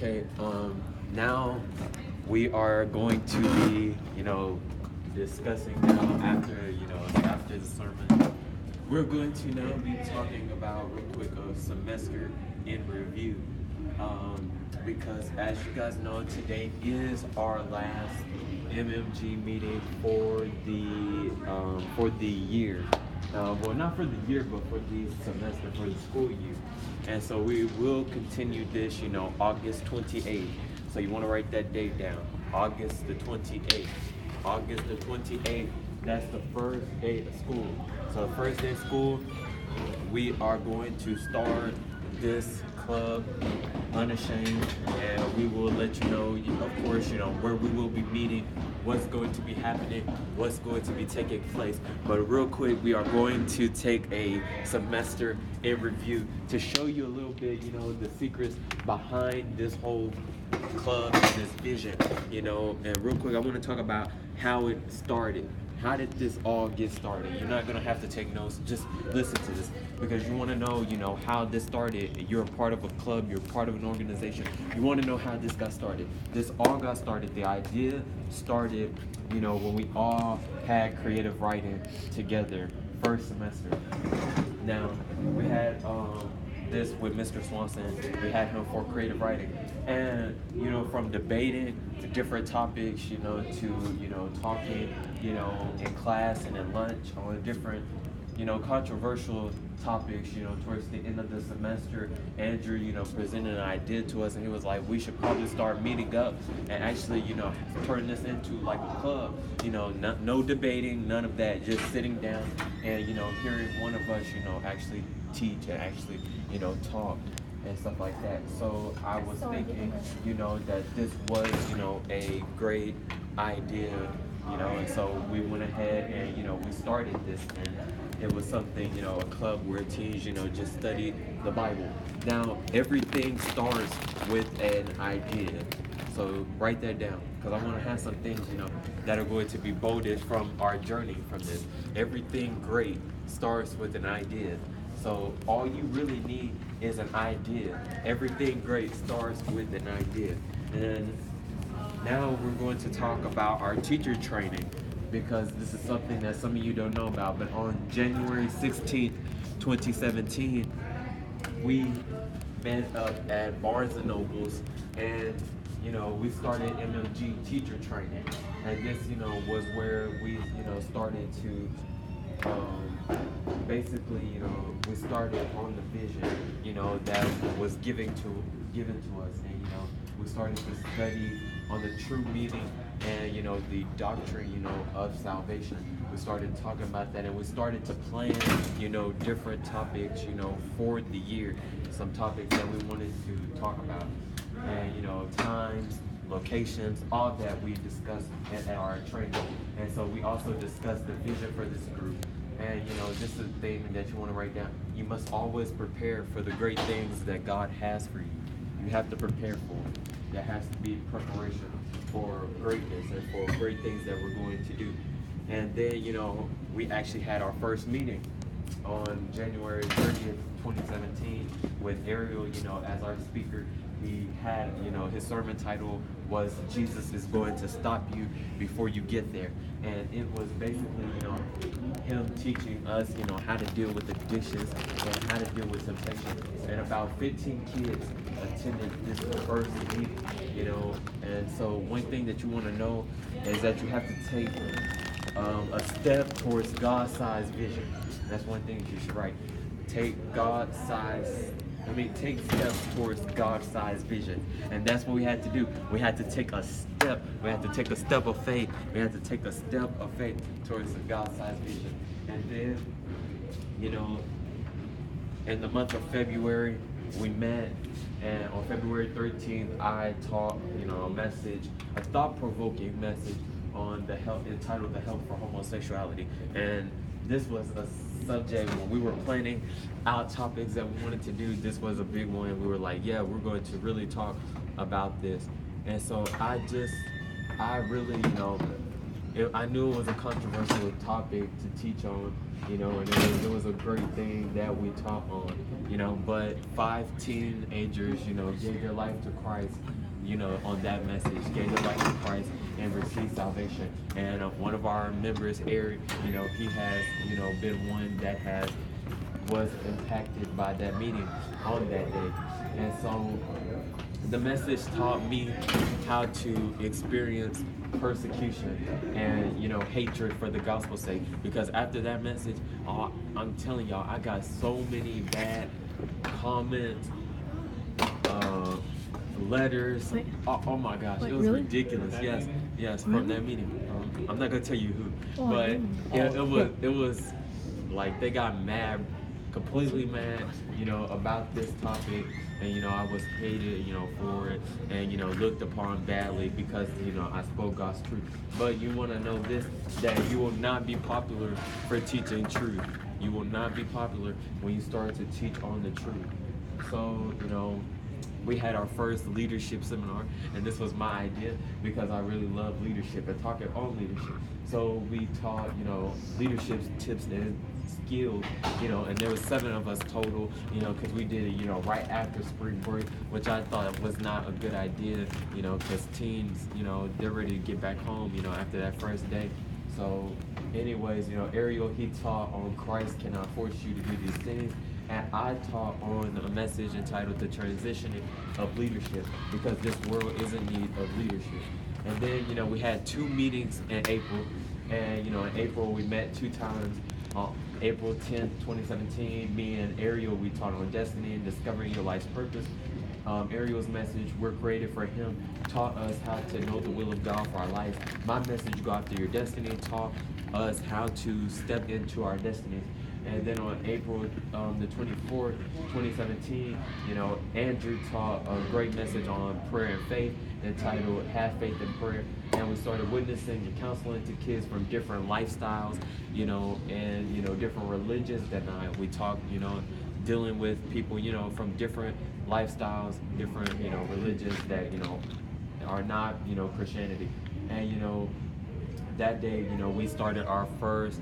Okay, now we are going to be, discussing now after the sermon. We're going to now be talking about real quick a semester in review. Because as you guys know, today is our last MMG meeting for the year. Well, not for the year, but for the semester, for the school year. And so we will continue this, August 28th. So you want to write that date down, August the 28th. August the 28th, that's the first day of school. So the first day of school, we are going to start this club unashamed, and we will let you know, of course, where we will be meeting, what's going to be happening, what's going to be taking place. But real quick, we are going to take a semester in review to show you a little bit, the secrets behind this whole club and this vision, and real quick, I want to talk about how it started. How did this all get started? You're not gonna have to take notes, just listen to this, because you wanna know, how this started. You're a part of a club, you're part of an organization. You wanna know how this got started. This all got started, the idea started, when we all had creative writing together, first semester. Now, we had this with Mr. Swanson. We had him for creative writing. And, from debating to different topics, to, talking, in class and in lunch on different, controversial topics, towards the end of the semester, Andrew, presented an idea to us, and he was like, we should probably start meeting up and actually, turn this into like a club, no debating, none of that, just sitting down and, hearing one of us, actually teach and actually, talk and stuff like that. So I was thinking, that this was, a great idea, and so we went ahead and, we started this, and it was something, a club where teens, just studied the Bible. Now, everything starts with an idea. So write that down, because I want to have some things, that are going to be bolded from our journey from this. Everything great starts with an idea. So all you really need is an idea. Everything great starts with an idea. And now we're going to talk about our teacher training, because this is something that some of you don't know about. But on January 16th, 2017, we met up at Barnes & Noble's, and we started MMG teacher training. And this, was where we, started to basically, we started on the vision, that was given to us, and we started to study on the true meaning and the doctrine, of salvation. We started talking about that, and we started to plan, different topics, for the year, some topics that we wanted to talk about, and times, locations, all that we discussed at our training. And so we also discussed the vision for this group. And just a thing that you want to write down. You must always prepare for the great things that God has for you. You have to prepare for it. There has to be preparation for greatness and for great things that we're going to do. And then, we actually had our first meeting on January 30th, 2017 with Ariel, as our speaker. He had, his sermon title was Jesus is going to stop you before you get there. And it was basically, him teaching us, how to deal with addictions and how to deal with temptation. And about 15 kids attended this first meeting, and so one thing that you want to know is that you have to take a step towards God-sized vision. That's one thing you should write. Take steps towards God-sized vision. And that's what we had to do. We had to take a step. We had to take a step of faith. We had to take a step of faith towards the God-sized vision. And then, in the month of February, we met. And on February 13th, I taught, a message, a thought-provoking message on entitled The Help for Homosexuality. And this was a subject when we were planning out topics that we wanted to do. This was a big one. We were like, yeah, we're going to really talk about this. And so I really, I knew it was a controversial topic to teach on, and it was a great thing that we taught on, but 5 teenagers, gave their life to Christ, on that message, gave their life to Christ and received salvation. And one of our members, Eric, he has, been one that was impacted by that meeting on that day. And so the message taught me how to experience persecution and hatred for the gospel's sake, because after that message, I'm telling y'all, I got so many bad comments, letters. Wait. Oh my gosh, Wait, it was really? ridiculous. Yes, from that meeting. I'm not gonna tell you who, Oh, but dang. it was like they got mad, completely mad, about this topic, and I was hated, for it, and looked upon badly because I spoke God's truth. But you want to know this, that you will not be popular for teaching truth. You will not be popular when you start to teach on the truth. So we had our first leadership seminar, and this was my idea because I really love leadership and talking on leadership. So we taught, leadership tips and skills, and there was 7 of us total, because we did it, right after spring break, which I thought was not a good idea, because teens, they're ready to get back home, after that first day. So anyways, Ariel, he taught on Christ cannot force you to do these things. And I taught on a message entitled The Transitioning of Leadership, because this world is in need of leadership. And then, we had 2 meetings in April. And, in April, we met 2 times. April 10th, 2017, me and Ariel, we taught on destiny and discovering your life's purpose. Ariel's message, we're created for him, taught us how to know the will of God for our life. My message, go after your destiny, taught us how to step into our destinies. And then on April the 24th, 2017, Andrew taught a great message on prayer and faith entitled Have Faith in Prayer. And we started witnessing and counseling to kids from different lifestyles, and, different religions that we talked, dealing with people, from different lifestyles, different, religions that, are not, Christianity. And, that day, we started our first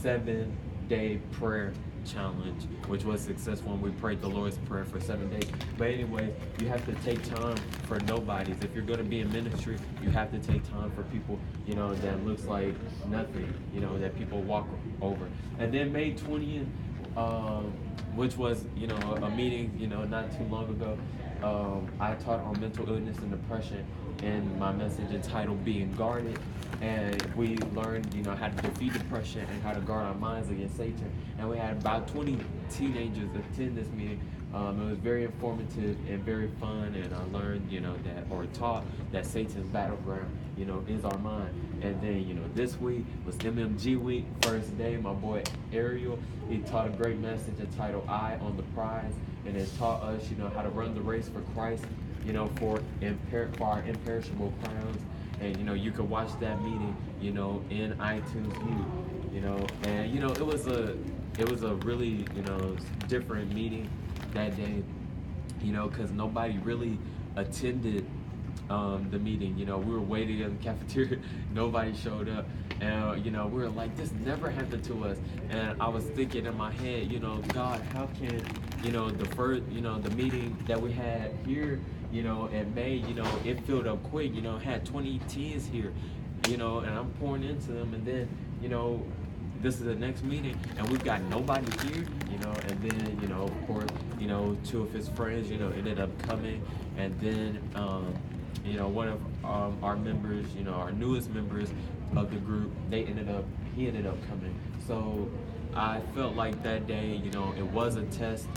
7-day prayer challenge, which was successful, and we prayed the Lord's Prayer for 7 days. But anyway, you have to take time for nobodies. If you're going to be in ministry, you have to take time for people, that looks like nothing, that people walk over. And then May 20th, which was, a meeting, not too long ago, I taught on mental illness and depression in my message entitled Being Guarded. And we learned, how to defeat depression and how to guard our minds against Satan. And we had about 20 teenagers attend this meeting. It was very informative and very fun, and I learned, taught that Satan's battleground, is our mind. And then, this week was MMG week, first day. My boy Ariel, he taught a great message entitled Eye on the Prize, and it taught us, how to run the race for Christ, for our imperishable crowns. And you could watch that meeting, in iTunes View, and it was a really different meeting that day, because nobody really attended the meeting. We were waiting in the cafeteria, nobody showed up, and we were like, this never happened to us. And I was thinking in my head, God, how can the first the meeting that we had here, in May, it filled up quick, had 20 teens here, and I'm pouring into them, and then this is the next meeting and we've got nobody here, and then of course 2 of his friends ended up coming, and then one of our members, our newest members of the group, he ended up coming. So I felt like that day, it was a test,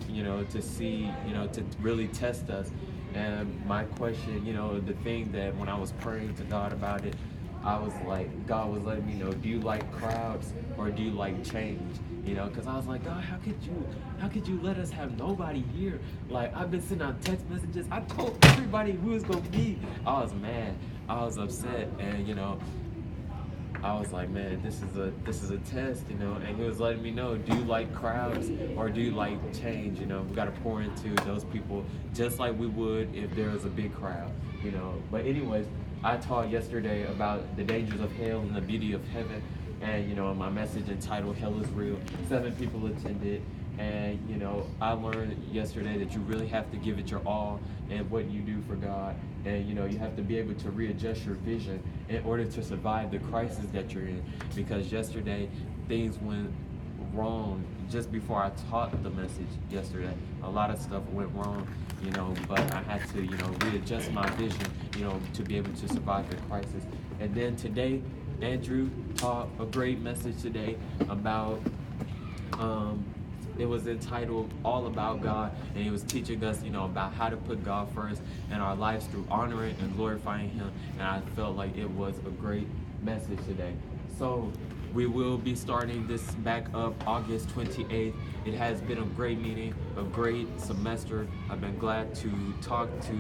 to see, to really test us. And my question, the thing that when I was praying to God about it, I was like, God was letting me know, do you like crowds or do you like change? Because I was like, God, how could you let us have nobody here? Like, I've been sending out text messages. I told everybody who was gonna be. I was mad. I was upset, and I was like, man, this is a test, you know. And he was letting me know, do you like crowds or do you like change? You know, we got to pour into those people just like we would if there was a big crowd, you know. But anyways, I taught yesterday about the dangers of hell and the beauty of heaven. And you know, my message entitled "Hell is Real." 7 people attended, and you know, I learned yesterday that you really have to give it your all in what you do for God, and you know, you have to be able to readjust your vision in order to survive the crisis that you're in. Because yesterday, things went wrong just before I taught the message yesterday. A lot of stuff went wrong, you know, but I had to, you know, readjust my vision, you know, to be able to survive the crisis. And then today, Andrew taught a great message today about it was entitled All About God, and he was teaching us, you know, about how to put God first in our lives through honoring and glorifying him. And I felt like it was a great message today. So we will be starting this back up August 28th. It has been a great meeting, a great semester. I've been glad to talk to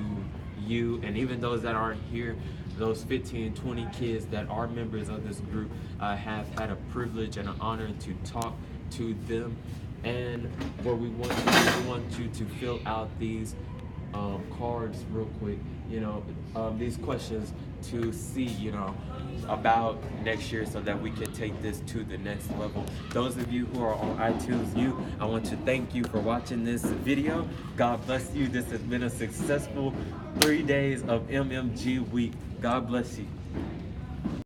you and even those that aren't here, those 15, 20 kids that are members of this group. I have had a privilege and an honor to talk to them. And what we want to do, we want you to fill out these cards real quick, you know, these questions to see, you know, about next year so that we can take this to the next level. Those of you who are on iTunes, I want to thank you for watching this video. God bless you. This has been a successful 3 days of MMG week. God bless you.